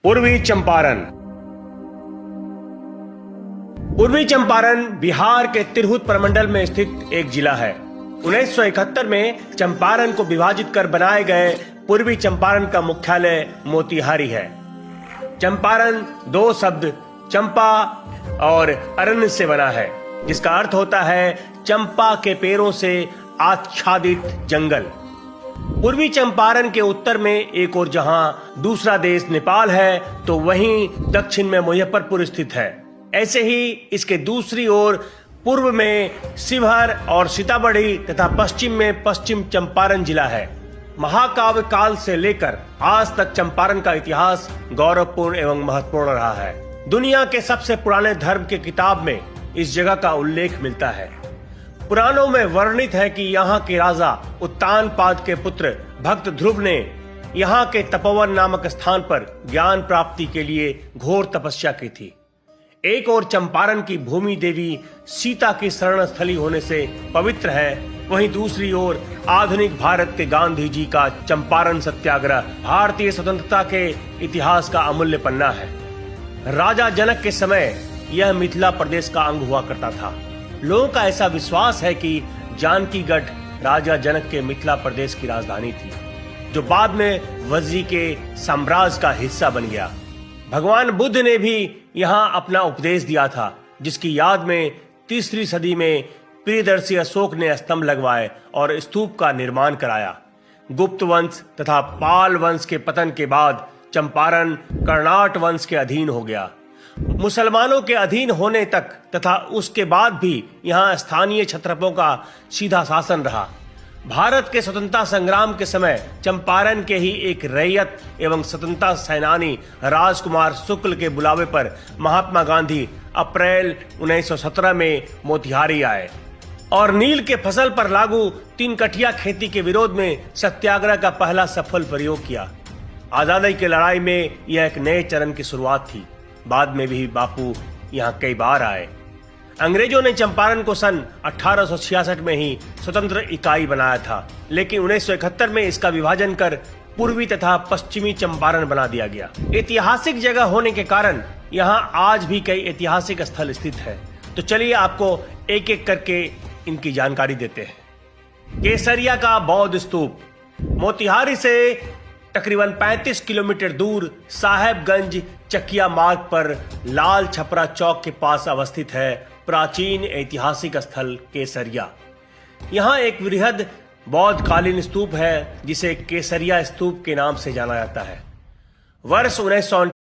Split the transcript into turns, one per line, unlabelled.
पूर्वी चंपारण। पूर्वी चंपारण बिहार के तिरहुत प्रमंडल में स्थित एक जिला है। 1971 में चंपारण को विभाजित कर बनाए गए पूर्वी चंपारण का मुख्यालय मोतिहारी है। चंपारण दो शब्द चंपा और अरण्य से बना है, जिसका अर्थ होता है चंपा के पेड़ों से आच्छादित जंगल। पूर्वी चंपारण के उत्तर में एक और जहां दूसरा देश नेपाल है, तो वहीं दक्षिण में मुजफ्फरपुर स्थित है। ऐसे ही इसके दूसरी ओर पूर्व में शिवहर और सीतामढ़ी तथा पश्चिम में पश्चिम चंपारण जिला है। महाकाव्य काल से लेकर आज तक चंपारण का इतिहास गौरवपूर्ण एवं महत्वपूर्ण रहा है। दुनिया के सबसे पुराने धर्म के किताब में इस जगह का उल्लेख मिलता है। पुराणों में वर्णित है कि यहाँ के राजा उत्तानपाद के पुत्र भक्त ध्रुव ने यहाँ के तपोवन नामक स्थान पर ज्ञान प्राप्ति के लिए घोर तपस्या की थी। एक और चंपारण की भूमि देवी सीता की शरण स्थली होने से पवित्र है, वहीं दूसरी ओर आधुनिक भारत के गांधी जी का चंपारण सत्याग्रह भारतीय स्वतंत्रता के इतिहास का अमूल्य पन्ना है। राजा जनक के समय यह मिथिला प्रदेश का अंग हुआ करता था। लोगों का ऐसा विश्वास है कि जानकीगढ़ राजा जनक के मिथिला प्रदेश की राजधानी थी, जो बाद में वज्जी के साम्राज्य का हिस्सा बन गया। भगवान बुद्ध ने भी यहाँ अपना उपदेश दिया था, जिसकी याद में 3री सदी में प्रियदर्शी अशोक ने स्तंभ लगवाए और स्तूप का निर्माण कराया। गुप्त वंश तथा पाल वंश के पतन के बाद चंपारण कर्नाट वंश के अधीन हो गया। मुसलमानों के अधीन होने तक तथा उसके बाद भी यहाँ स्थानीय क्षत्रपों का सीधा शासन रहा। भारत के स्वतंत्रता संग्राम के समय चंपारण के ही एक रैयत एवं स्वतंत्रता सेनानी राजकुमार शुक्ल के बुलावे पर महात्मा गांधी अप्रैल 1917 में मोतिहारी आए और नील के फसल पर लागू 3 कठिया खेती के विरोध में सत्याग्रह का पहला सफल प्रयोग किया। आजादी की लड़ाई में यह एक नए चरण की शुरुआत थी। बाद में भी बापू यहाँ कई बार आए। अंग्रेजों ने चंपारण को सन 1866 में ही स्वतंत्र इकाई बनाया था, लेकिन 1971 में इसका विभाजन कर पूर्वी तथा पश्चिमी चंपारण बना दिया गया। ऐतिहासिक जगह होने के कारण यहाँ आज भी कई ऐतिहासिक स्थल स्थित है। तो चलिए आपको एक एक करके इनकी जानकारी देते हैं। केसरिया का बौद्ध स्तूप मोतिहारी से तकरीबन 35 किलोमीटर दूर साहेबगंज चकिया मार्ग पर लाल छपरा चौक के पास अवस्थित है प्राचीन ऐतिहासिक स्थल केसरिया। यहाँ एक वृहद बौद्ध कालीन स्तूप है, जिसे केसरिया स्तूप के नाम से जाना जाता है। वर्ष 19